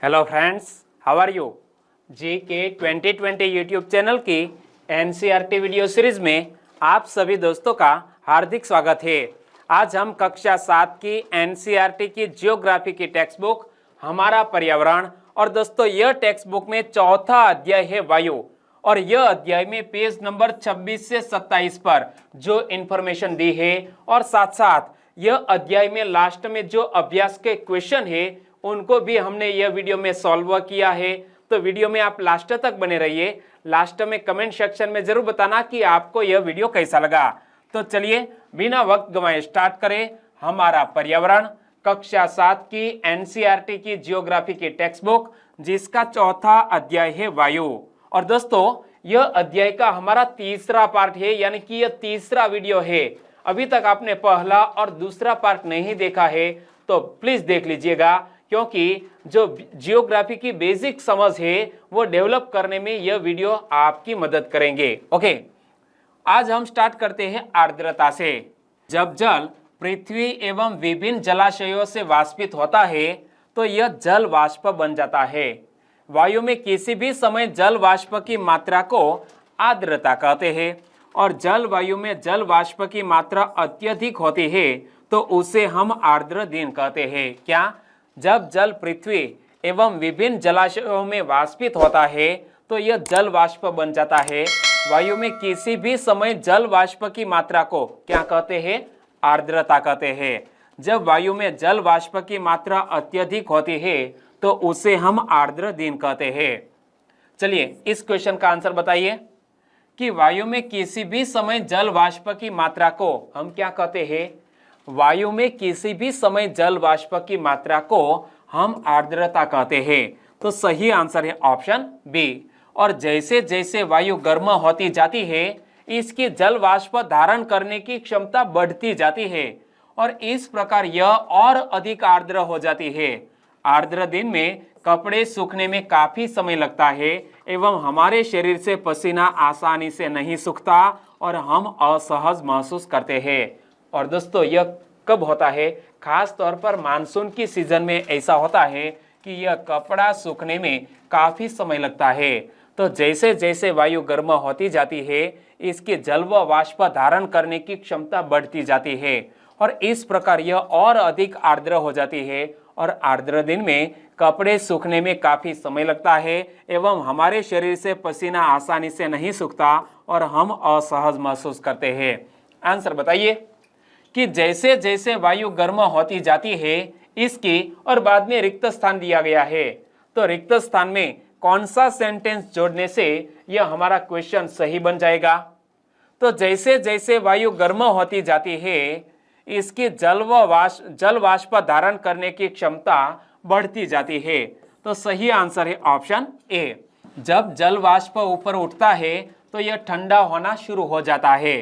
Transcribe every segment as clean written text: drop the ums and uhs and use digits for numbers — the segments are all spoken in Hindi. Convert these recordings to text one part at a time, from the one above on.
Hello friends, how are you. GK 2020 YouTube channel की NCERT वीडियो सीरीज में आप सभी दोस्तों का हार्दिक स्वागत है। आज हम कक्षा 7 की NCERT की जियोग्राफी की टेक्स्ट बुक हमारा पर्यावरण और दोस्तों यह टेक्स्ट बुक में चौथा अध्याय है वायु, और यह अध्याय में पेज नंबर 26 से 27 पर जो इंफॉर्मेशन दी है और साथ साथ यह अध्याय में लास्ट में जो अभ्यास के क्वेश्चन है उनको भी हमने यह वीडियो में सॉल्व किया है। तो वीडियो में आप लास्ट तक बने रहिए। लास्ट में कमेंट सेक्शन में जरूर बताना कि आपको यह वीडियो कैसा लगा। तो चलिए बिना वक्त गंवाए स्टार्ट करें हमारा पर्यावरण कक्षा 7 की NCERT की जियोग्राफी की टेक्स्ट बुक, जिसका चौथा अध्याय है वायु। और दोस्तों यह अध्याय का हमारा तीसरा पार्ट है, यानी कि यह तीसरा वीडियो है। अभी तक आपने पहला और दूसरा पार्ट नहीं देखा है तो प्लीज देख लीजिएगा, क्योंकि जो जियोग्राफी की बेसिक समझ है वो डेवलप करने में यह वीडियो आपकी मदद करेंगे। ओके, आज हम स्टार्ट करते हैं आर्द्रता से। जब जल पृथ्वी एवं विभिन्न जलाशयों से वाष्पित होता है तो यह जल वाष्प बन जाता है। वायु में किसी भी समय जल वाष्प की मात्रा को आर्द्रता कहते हैं, और जल वायु में जल वाष्प की मात्रा अत्यधिक होती है तो उसे हम आर्द्र दिन कहते हैं। क्या? जब जल पृथ्वी एवं विभिन्न जलाशयों में वाष्पित होता है तो यह जल वाष्प बन जाता है। वायु में किसी भी समय जल वाष्प की मात्रा को क्या कहते हैं? आर्द्रता कहते हैं। जब वायु में जल वाष्प की मात्रा अत्यधिक होती है तो उसे हम आर्द्र दिन कहते हैं। चलिए इस क्वेश्चन का आंसर बताइए कि वायु में किसी भी समय जल वाष्प की मात्रा को हम क्या कहते हैं? वायु में किसी भी समय जल वाष्प की मात्रा को हम आर्द्रता कहते हैं। तो सही आंसर है ऑप्शन बी। और जैसे जैसे वायु गर्म होती जाती है इसकी जल वाष्प धारण करने की क्षमता बढ़ती जाती है और इस प्रकार यह और अधिक आर्द्र हो जाती है। आर्द्र दिन में कपड़े सूखने में काफी समय लगता है एवं हमारे शरीर से पसीना आसानी से नहीं सूखता और हम असहज महसूस करते हैं। और दोस्तों यह कब होता है? खास तौर पर मानसून की सीजन में ऐसा होता है कि यह कपड़ा सूखने में काफी समय लगता है। तो जैसे जैसे वायु गर्म होती जाती है इसके जल व वाष्प धारण करने की क्षमता बढ़ती जाती है और इस प्रकार यह और अधिक आर्द्र हो जाती है। और आर्द्र दिन में कपड़े सूखने में काफी समय लगता है एवं हमारे शरीर से पसीना आसानी से नहीं सूखता और हम असहज महसूस करते हैं। आंसर बताइए कि जैसे जैसे वायु गर्म होती जाती है इसकी, और बाद में रिक्त स्थान दिया गया है, तो रिक्त स्थान में कौन सा सेंटेंस जोड़ने से यह हमारा क्वेश्चन सही बन जाएगा? तो जैसे जैसे वायु गर्म होती जाती है इसकी जल वाष्प धारण करने की क्षमता बढ़ती जाती है। तो सही आंसर है ऑप्शन ए। जब जल वाष्प ऊपर उठता है तो यह ठंडा होना शुरू हो जाता है।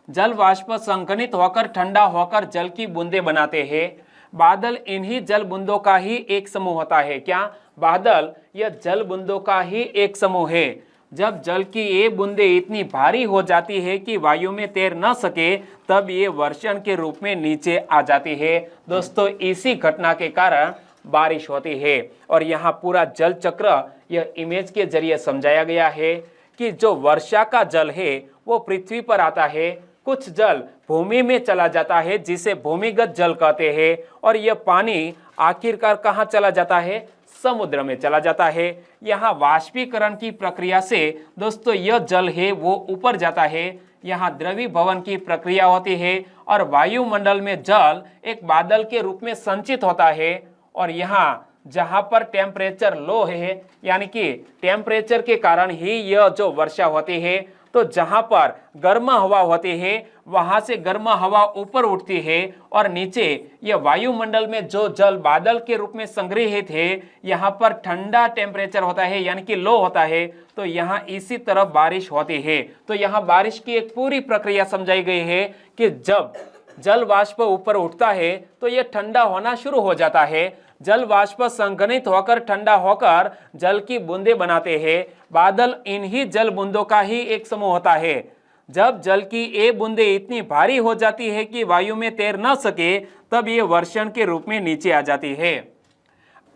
जल वाष्प संघनित होकर ठंडा होकर जल की बूंदें बनाते हैं। बादल इन्हीं जल बूंदों का ही एक समूह होता है। क्या? बादल यह जल बूंदों का ही एक समूह है। जब जल की ये बूंदें इतनी भारी हो जाती है कि वायु में तैर न सके तब ये वर्षण के रूप में नीचे आ जाती है। दोस्तों इसी घटना के कारण बारिश होती है। और यहाँ पूरा जल चक्र यह इमेज के जरिए समझाया गया है कि जो वर्षा का जल है वो पृथ्वी पर आता है, कुछ जल भूमि में चला जाता है जिसे भूमिगत जल कहते हैं, और यह पानी आखिरकार कहाँ चला जाता है? समुद्र में चला जाता है। यहाँ वाष्पीकरण की प्रक्रिया से दोस्तों यह जल है वो ऊपर जाता है। यहाँ द्रवीभवन की प्रक्रिया होती है और वायुमंडल में जल एक बादल के रूप में संचित होता है। और यहाँ जहाँ पर टेम्परेचर लो है, यानी कि टेम्परेचर के कारण ही यह जो वर्षा होती है, तो जहां पर गर्म हवा होती है वहां से गर्म हवा ऊपर उठती है और नीचे यह वायुमंडल में जो जल बादल के रूप में संग्रहित है यहाँ पर ठंडा टेम्परेचर होता है, यानी कि लो होता है। तो यहाँ इसी तरह बारिश होती है। तो यहाँ बारिश की एक पूरी प्रक्रिया समझाई गई है कि जब जल वाष्प ऊपर उठता है तो यह ठंडा होना शुरू हो जाता है। जल वाष्प संघनित होकर ठंडा होकर जल की बूंदें बनाते हैं। बादल इन्हीं जल बूंदों का ही एक समूह होता है। जब जल की ये बूंदें इतनी भारी हो जाती है कि वायु में तैर न सके तब ये वर्षण के रूप में नीचे आ जाती है।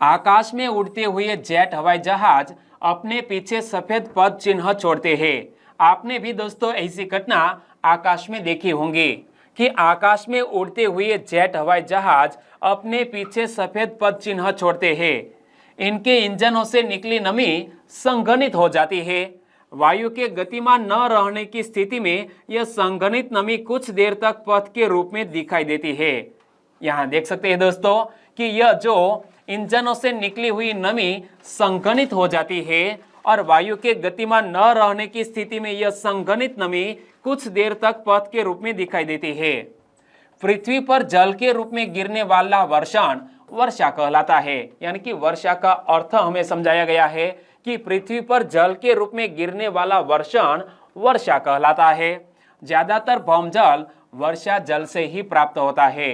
आकाश में उड़ते हुए जेट हवाई जहाज अपने पीछे सफेद पद चिन्ह छोड़ते हैं। आपने भी दोस्तों ऐसी घटना आकाश में देखी होंगी कि आकाश में उड़ते हुए जेट हवाई जहाज अपने पीछे सफेद पद चिन्ह छोड़ते हैं। इनके इंजनों से निकली नमी संघनित हो जाती है। वायु के गतिमान न रहने की स्थिति में यह संघनित नमी कुछ देर तक पथ के रूप में दिखाई देती है। यहाँ देख सकते हैं दोस्तों कि यह जो इंजनों से निकली हुई नमी संघनित हो जाती है और वायु के गतिमान न रहने की स्थिति में यह संघनित नमी कुछ देर तक पथ के रूप में दिखाई देती है। पृथ्वी पर जल के रूप में गिरने वाला वर्षण वर्षा कहलाता है। यानी कि वर्षा का अर्थ हमें समझाया गया है कि पृथ्वी पर जल के रूप में गिरने वाला वर्षण वर्षा कहलाता है। ज्यादातर भौमजल वर्षा जल से ही प्राप्त होता है।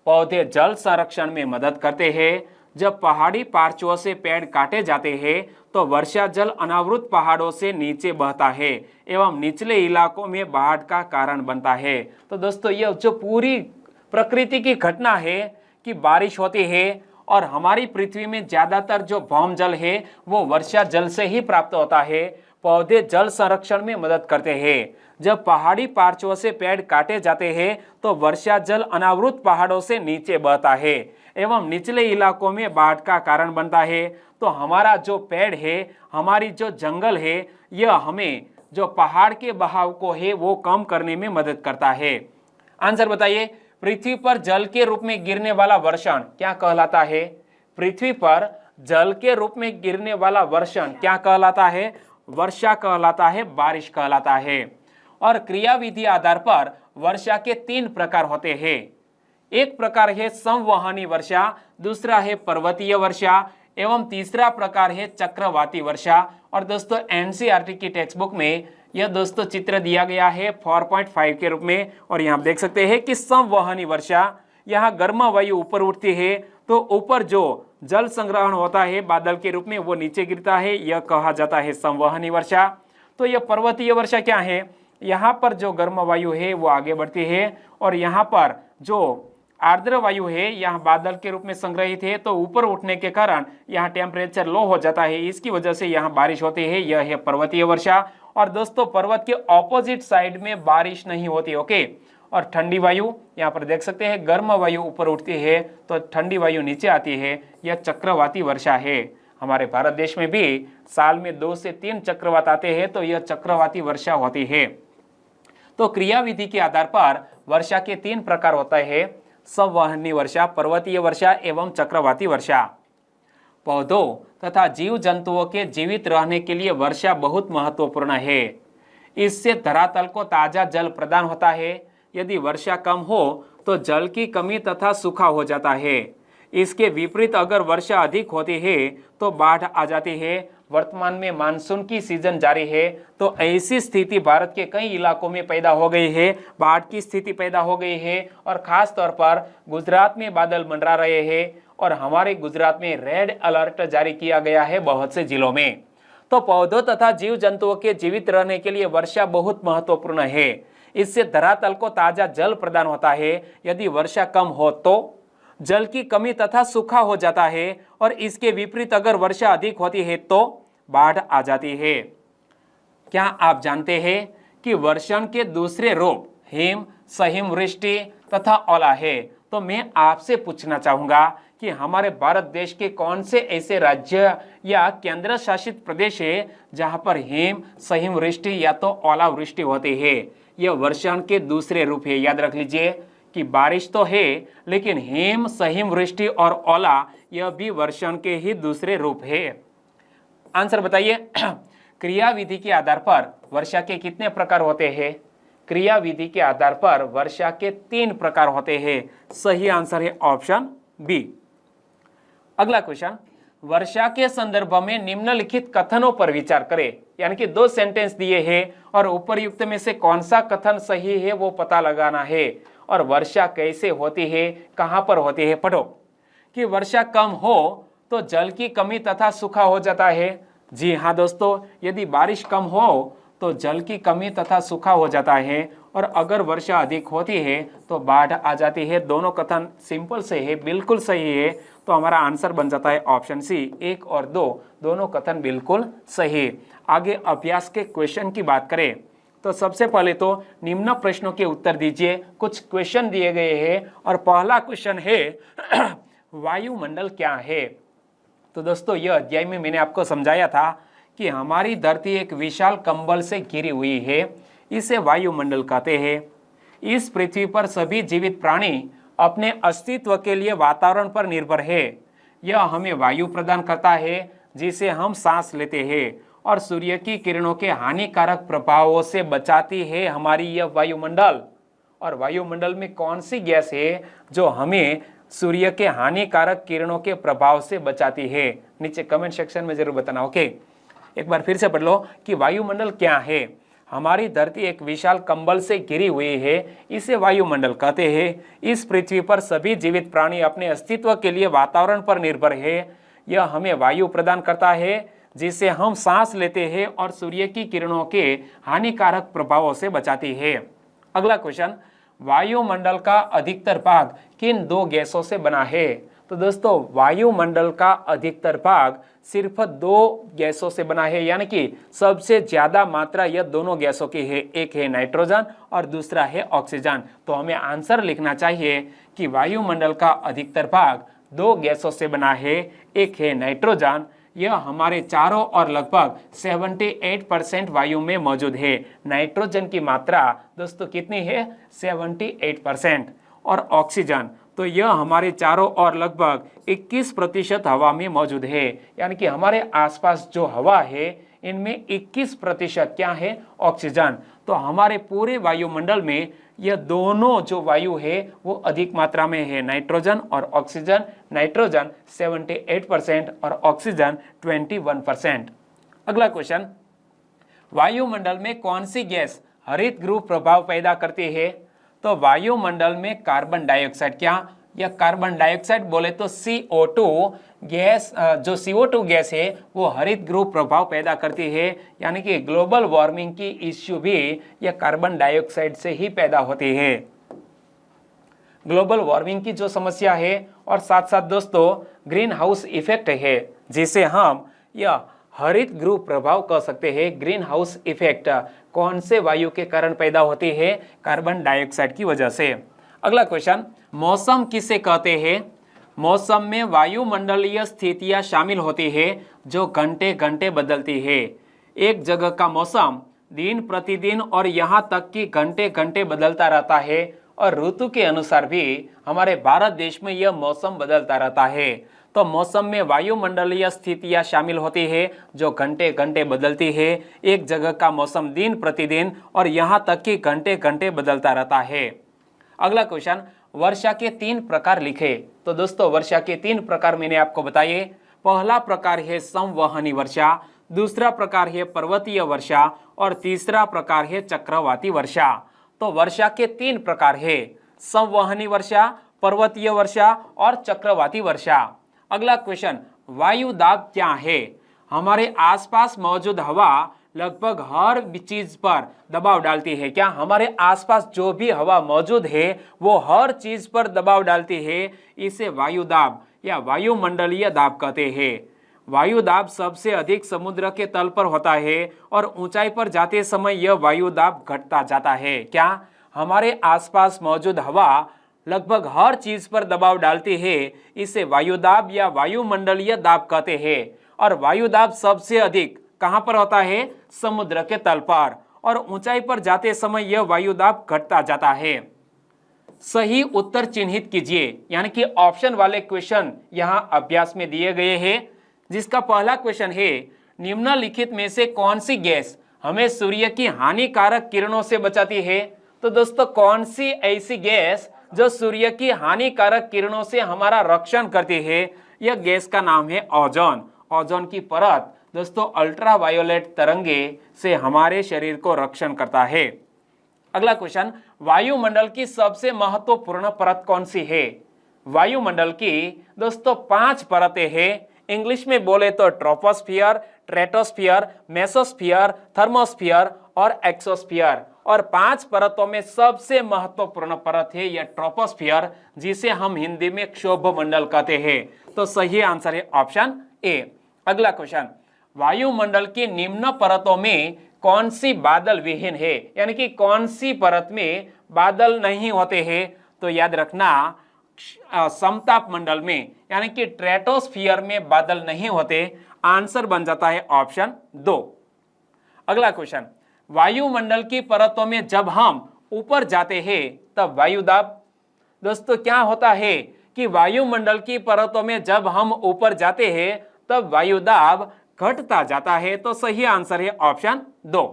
पौधे जल संरक्षण में मदद करते हैं। जब पहाड़ी पार्श्वों से पेड़ काटे जाते हैं तो वर्षा जल अनावृत पहाड़ों से नीचे बहता है एवं निचले इलाकों में बाढ़ का कारण बनता है। तो दोस्तों यह जो पूरी प्रकृति की घटना है कि बारिश होती है और हमारी पृथ्वी में ज्यादातर जो भौमजल है वो वर्षा जल से ही प्राप्त होता है। पौधे जल संरक्षण में मदद करते हैं। जब पहाड़ी पार्श्वों से पेड़ काटे जाते हैं तो वर्षा जल अनावृत पहाड़ों से नीचे बहता है एवं निचले इलाकों में बाढ़ का कारण बनता है। तो हमारा जो पेड़ है, हमारी जो जंगल है, यह हमें जो पहाड़ के बहाव को है वो कम करने में मदद करता है। आंसर बताइए, पृथ्वी पर जल के रूप में गिरने वाला वर्षण क्या कहलाता है? पृथ्वी पर जल के रूप में गिरने वाला वर्षण क्या कहलाता है? वर्षा कहलाता है, बारिश कहलाता है। और क्रियाविधि आधार पर वर्षा के 3 प्रकार होते हैं। एक प्रकार है संवहनी वर्षा, दूसरा है पर्वतीय वर्षा एवं तीसरा प्रकार है चक्रवाती वर्षा। और दोस्तों एनसीईआरटी की टेक्स्ट बुक में यह दोस्तों चित्र दिया गया है 4.5 के रूप में। और यहाँ देख सकते हैं कि संवहनी वर्षा, यहाँ गर्म वायु ऊपर उठती है तो ऊपर जो जल संग्रहण होता है बादल के रूप में वो नीचे गिरता है, यह कहा जाता है संवहनी वर्षा। तो यह पर्वतीय वर्षा क्या है? यहाँ पर जो गर्म वायु है वो आगे बढ़ती है और यहाँ पर जो आर्द्र वायु है यहाँ बादल के रूप में संग्रहित है, तो ऊपर उठने के कारण यहाँ टेम्परेचर लो हो जाता है, इसकी वजह से यहाँ बारिश होती है, यह है पर्वतीय वर्षा। और दोस्तों पर्वत के ऑपोजिट साइड में बारिश नहीं होती, ओके। और ठंडी वायु यहाँ पर देख सकते हैं, गर्म वायु ऊपर उठती है तो ठंडी वायु नीचे आती है, यह चक्रवाती वर्षा है। हमारे भारत देश में भी साल में 2 से 3 चक्रवात आते हैं, तो यह चक्रवाती वर्षा होती है। तो क्रियाविधि के आधार पर वर्षा के 3 प्रकार होता है, संवहनी वर्षा, पर्वतीय वर्षा एवं चक्रवाती वर्षा। पौधों तथा जीव जंतुओं के जीवित रहने के लिए वर्षा बहुत महत्वपूर्ण है। इससे धरातल को ताजा जल प्रदान होता है। यदि वर्षा कम हो तो जल की कमी तथा सूखा हो जाता है। इसके विपरीत अगर वर्षा अधिक होती है तो बाढ़ आ जाती है। वर्तमान में मानसून की सीजन जारी है, तो ऐसी स्थिति भारत के कई इलाकों में पैदा हो गई है, बाढ़ की स्थिति पैदा हो गई है। और खास तौर पर गुजरात में बादल मंडरा रहे हैं और हमारे गुजरात में रेड अलर्ट जारी किया गया है बहुत से जिलों में। तो पौधों तथा जीव जंतुओं के जीवित रहने के लिए वर्षा बहुत महत्वपूर्ण है। इससे धरातल को ताजा जल प्रदान होता है। यदि वर्षा कम हो तो जल की कमी तथा सूखा हो जाता है और इसके विपरीत अगर वर्षा अधिक होती है तो बाढ़ आ जाती है। क्या आप जानते हैं कि वर्षण के दूसरे रूप हिम, सहिम वृष्टि तथा ओला है? तो मैं आपसे पूछना चाहूंगा कि हमारे भारत देश के कौन से ऐसे राज्य या केंद्र शासित प्रदेश है जहां पर हिम, सहिम वृष्टि या तो ओला वृष्टि होती है? यह वर्षण के दूसरे रूप है। याद रख लीजिए कि बारिश तो है लेकिन हिम, सहिम वृष्टि और ओला यह भी वर्षण के ही दूसरे रूप है। आंसर बताइए, क्रियाविधि के आधार पर वर्षा के कितने प्रकार होते हैं? क्रियाविधि के आधार पर वर्षा के 3 प्रकार होते हैं। सही आंसर है ऑप्शन बी। अगला क्वेश्चन, वर्षा के संदर्भ में निम्नलिखित कथनों पर विचार करें। यानी कि 2 सेंटेंस दिए हैं और उपयुक्त में से कौन सा कथन सही है वो पता लगाना है। और वर्षा कैसे होती है, कहां पर होती है? पढ़ो कि वर्षा कम हो तो जल की कमी तथा सूखा हो जाता है। जी हाँ दोस्तों, यदि बारिश कम हो तो जल की कमी तथा सूखा हो जाता है, और अगर वर्षा अधिक होती है तो बाढ़ आ जाती है। दोनों कथन सिंपल से है, बिल्कुल सही है। तो हमारा आंसर बन जाता है ऑप्शन सी, 1 और 2 दोनों कथन बिल्कुल सही। आगे अभ्यास के क्वेश्चन की बात करें तो सबसे पहले तो निम्न प्रश्नों के उत्तर दीजिए। कुछ क्वेश्चन दिए गए हैं और पहला क्वेश्चन है वायुमंडल क्या है। तो दोस्तों यह अध्याय में मैंने आपको समझाया था कि हमारी धरती एक विशाल कंबल से घिरी हुई है, इसे वायुमंडल कहते हैं। इस पृथ्वी पर सभी जीवित प्राणी अपने अस्तित्व के लिए वातावरण पर निर्भर है। यह हमें वायु प्रदान करता है जिसे हम सांस लेते हैं, और सूर्य की किरणों के हानिकारक प्रभावों से बचाती है हमारी यह वायुमंडल। और वायुमंडल में कौन सी गैस है जो हमें सूर्य के हानिकारक किरणों के प्रभाव से बचाती है? नीचे कमेंट सेक्शन में जरूर बताना। ओके, एक बार फिर से पढ़ लो कि वायुमंडल क्या है। हमारी धरती एक विशाल कंबल से घिरी हुई है, इसे वायुमंडल कहते हैं। इस पृथ्वी पर सभी जीवित प्राणी अपने अस्तित्व के लिए वातावरण पर निर्भर है। यह हमें वायु प्रदान करता है जिसे हम सांस लेते हैं, और सूर्य की किरणों के हानिकारक प्रभावों से बचाती है। अगला क्वेश्चन, वायुमंडल का अधिकतर भाग किन 2 गैसों से बना है? तो दोस्तों वायुमंडल का अधिकतर भाग सिर्फ 2 गैसों से बना है, यानी कि सबसे ज्यादा मात्रा यह दोनों गैसों की है। एक है नाइट्रोजन और दूसरा है ऑक्सीजन। तो हमें आंसर लिखना चाहिए कि वायुमंडल का अधिकतर भाग 2 गैसों से बना है। एक है नाइट्रोजन, यह हमारे चारों ओर लगभग 78% वायु में मौजूद है। नाइट्रोजन की मात्रा दोस्तों कितनी है? 78%। और ऑक्सीजन, तो यह हमारे चारों ओर लगभग 21% हवा में मौजूद है। यानी कि हमारे आसपास जो हवा है इनमें 21% क्या है? ऑक्सीजन। तो हमारे पूरे वायुमंडल में यह दोनों जो वायु है वो अधिक मात्रा में है, नाइट्रोजन और ऑक्सीजन। नाइट्रोजन 78% और ऑक्सीजन 21%। अगला क्वेश्चन, वायुमंडल में कौन सी गैस हरित गृह प्रभाव पैदा करती है? तो वायुमंडल में कार्बन डाइऑक्साइड, क्या यह कार्बन डाइऑक्साइड बोले तो CO2 गैस, जो CO2 गैस है वो हरित गृह प्रभाव पैदा करती है। यानी कि ग्लोबल वार्मिंग की इश्यू भी यह कार्बन डाइऑक्साइड से ही पैदा होती है। ग्लोबल वार्मिंग की जो समस्या है और साथ साथ दोस्तों ग्रीन हाउस इफेक्ट है, जिसे हम यह हरित गृह प्रभाव कह सकते हैं। ग्रीन हाउस इफेक्ट कौन से वायु के कारण पैदा होती है? कार्बन डाइऑक्साइड की वजह से। अगला क्वेश्चन, मौसम किसे कहते हैं? मौसम में वायुमंडलीय स्थितियां शामिल होती है जो घंटे घंटे बदलती है। एक जगह का मौसम दिन प्रतिदिन और यहाँ तक कि घंटे घंटे बदलता रहता है, और ऋतु के अनुसार भी हमारे भारत देश में यह मौसम बदलता रहता है। तो मौसम में वायुमंडलीय स्थितियां शामिल होती है जो घंटे घंटे बदलती है। एक जगह का मौसम दिन प्रतिदिन और यहाँ तक कि घंटे घंटे बदलता रहता है। अगला क्वेश्चन, वर्षा के 3 प्रकार लिखे। तो दोस्तों वर्षा के 3 प्रकार मैंने आपको बताए। पहला प्रकार है संवहनी वर्षा, दूसरा प्रकार है पर्वतीय वर्षा, और तीसरा प्रकार है चक्रवाती वर्षा। तो वर्षा के 3 प्रकार है, संवहनी वर्षा, पर्वतीय वर्षा और चक्रवाती वर्षा। अगला क्वेश्चन, वायु दाब क्या है? हमारे आसपास मौजूद हवा लगभग हर चीज पर दबाव डालती है। क्या हमारे आसपास जो भी हवा मौजूद है वो हर चीज पर दबाव डालती है? इसे वायु दाब या वायुमंडलीय दाब कहते हैं। वायु दाब सबसे अधिक समुद्र के तल पर होता है, और ऊंचाई पर जाते समय यह वायु दाब घटता जाता है। क्या हमारे आसपास मौजूद हवा लगभग हर चीज पर दबाव डालती है? इसे वायु दाब या वायुमंडलीय दाब कहते हैं। और वायु दाब सबसे अधिक कहां पर होता है? समुद्र के तल पर, और ऊंचाई पर जाते समय यह वायु दाब घटता जाता है। सही उत्तर चिन्हित कीजिए, यानी कि ऑप्शन वाले क्वेश्चन यहां अभ्यास में दिए गए हैं। जिसका पहला क्वेश्चन है, निम्नलिखित में से कौन सी गैस हमें सूर्य की हानिकारक किरणों से बचाती है? तो दोस्तों कौन सी ऐसी गैस जो सूर्य की हानिकारक किरणों से हमारा रक्षण करती है? यह गैस का नाम है ओजोन। ओजोन की परत दोस्तों अल्ट्रावायोलेट तरंगे से हमारे शरीर को रक्षण करता है। अगला क्वेश्चन, वायुमंडल की सबसे महत्वपूर्ण परत कौन सी है? वायुमंडल की दोस्तों 5 परतें हैं। इंग्लिश में बोले तो ट्रोपोस्फियर, स्ट्रेटोस्फियर, मेसोस्फियर, थर्मोस्फियर और एक्सोस्फीयर, और 5 परतों में सबसे महत्वपूर्ण परत है यह ट्रोपोस्फीयर, जिसे हम हिंदी में क्षोभ मंडल कहते हैं। तो सही आंसर है ऑप्शन ए। अगला क्वेश्चन, वायुमंडल की निम्न परतों में कौन सी बादल विहीन है, यानी कि कौन सी परत में बादल नहीं होते हैं? तो याद रखना, समताप मंडल में यानी कि स्ट्रेटोस्फीयर में बादल नहीं होते। आंसर बन जाता है ऑप्शन 2। अगला क्वेश्चन, वायुमंडल की परतों में जब हम ऊपर जाते हैं तब वायुदाब, दोस्तों क्या होता है कि वायुमंडल की परतों में जब हम ऊपर जाते हैं तब वायुदाब घटता जाता है। तो सही आंसर है ऑप्शन 2।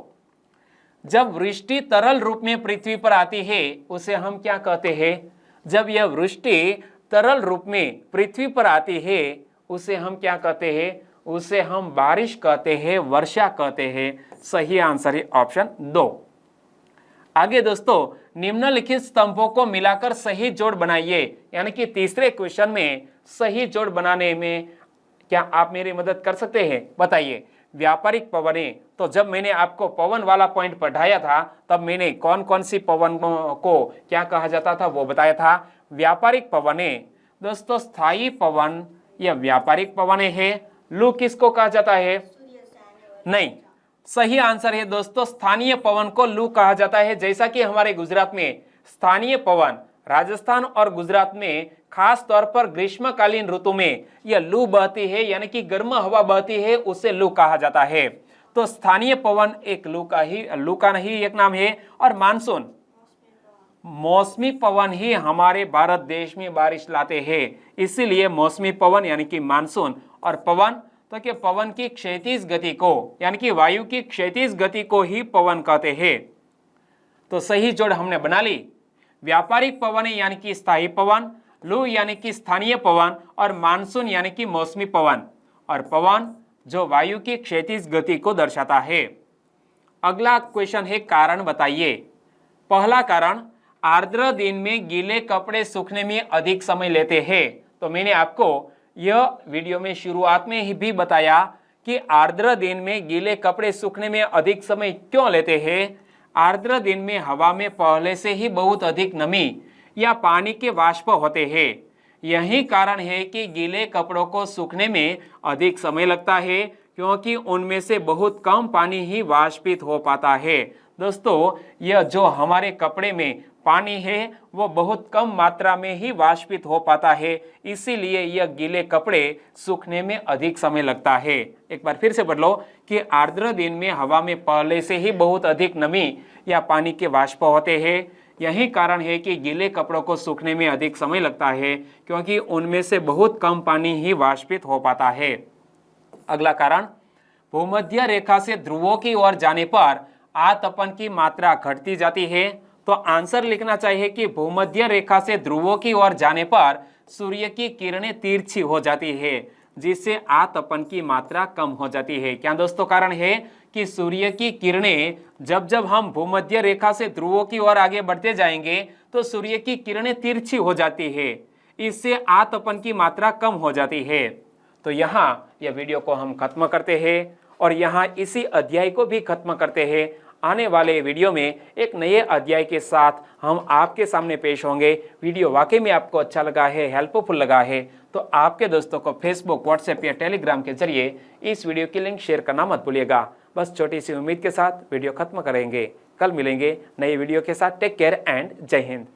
जब वृष्टि तरल रूप में पृथ्वी पर आती है उसे हम क्या कहते हैं? जब यह वृष्टि तरल रूप में पृथ्वी पर आती है उसे हम क्या कहते हैं? उसे हम बारिश कहते हैं, वर्षा कहते हैं। सही आंसर है ऑप्शन 2। आगे दोस्तों, निम्नलिखित स्तंभों को मिलाकर सही जोड़ बनाइए, यानी कि तीसरे क्वेश्चन में सही जोड़ बनाने में क्या आप मेरी मदद कर सकते हैं? बताइए। व्यापारिक पवनें, तो जब मैंने आपको पवन वाला पॉइंट पढ़ाया था तब मैंने कौन कौन सी पवन को क्या कहा जाता था वो बताया था। व्यापारिक पवनें दोस्तों, स्थायी पवन या व्यापारिक पवनें है। लू किसको कहा जाता है? नहीं, सही आंसर है दोस्तों, स्थानीय पवन को लू कहा जाता है। जैसा कि हमारे गुजरात में स्थानीय पवन, राजस्थान और गुजरात में खास तौर पर ग्रीष्मकालीन ऋतु में यह लू बहती है, यानी कि गर्म हवा बहती है, उसे लू कहा जाता है। तो स्थानीय पवन एक लू का नहीं एक नाम है। और मानसून, मौसमी पवन ही हमारे भारत देश में बारिश लाते हैं, इसीलिए मौसमी पवन यानी कि मानसून। और पवन तो कि पवन की क्षैतिज गति को, यानी कि वायु की क्षैतिज गति को ही पवन कहते हैं। तो सही जोड़ हमने बना ली। व्यापारिक पवन यानी कि स्थायी पवन, लू यानी कि स्थानीय पवन, और मानसून यानी कि मौसमी पवन। और पवन जो वायु की क्षैतिज गति को दर्शाता है। अगला क्वेश्चन है कारण बताइए। पहला कारण, आर्द्र दिन में गीले कपड़े सूखने में अधिक समय लेते हैं। तो मैंने आपको यह वीडियो में शुरुआत में ही भी बताया कि आर्द्र दिन में गीले कपड़े सूखने में अधिक समय क्यों लेते हैं। आर्द्र दिन में हवा में पहले से ही बहुत अधिक नमी या पानी के वाष्प होते हैं। यही कारण है कि गीले कपड़ों को सूखने में अधिक समय लगता है, क्योंकि उनमें से बहुत कम पानी ही वाष्पित हो पाता है। दोस्तों, यह जो हमारे कपड़े में पानी है वो बहुत कम मात्रा में ही वाष्पित हो पाता है, इसीलिए यह गीले कपड़े सूखने में अधिक समय लगता है। एक बार फिर से पढ़ लो कि आर्द्र दिन में हवा में पहले से ही बहुत अधिक नमी या पानी के वाष्प होते हैं। यही कारण है कि गीले कपड़ों को सूखने में अधिक समय लगता है, क्योंकि उनमें से बहुत कम पानी ही वाष्पित हो पाता है। अगला कारण, भूमध्य रेखा से ध्रुवों की ओर जाने पर आतपन की मात्रा घटती जाती है। तो आंसर लिखना चाहिए कि भूमध्य रेखा से ध्रुवों की ओर जाने पर सूर्य की किरणें तिरछी हो जाती है, जिससे आतपन की मात्रा कम हो जाती है। क्या दोस्तों कारण है कि सूर्य की किरणें जब जब हम भूमध्य रेखा से ध्रुवों की ओर आगे बढ़ते जाएंगे तो सूर्य की किरणें तिरछी हो जाती है, इससे आतपन की मात्रा कम हो जाती है। तो यहाँ यह वीडियो को हम खत्म करते हैं और यहाँ इसी अध्याय को भी खत्म करते हैं। आने वाले वीडियो में एक नए अध्याय के साथ हम आपके सामने पेश होंगे। वीडियो वाकई में आपको अच्छा लगा है, हेल्पफुल लगा है, तो आपके दोस्तों को फेसबुक, व्हाट्सएप या टेलीग्राम के जरिए इस वीडियो की लिंक शेयर करना मत भूलिएगा। बस छोटी सी उम्मीद के साथ वीडियो खत्म करेंगे। कल मिलेंगे नई वीडियो के साथ। टेक केयर एंड जय हिंद।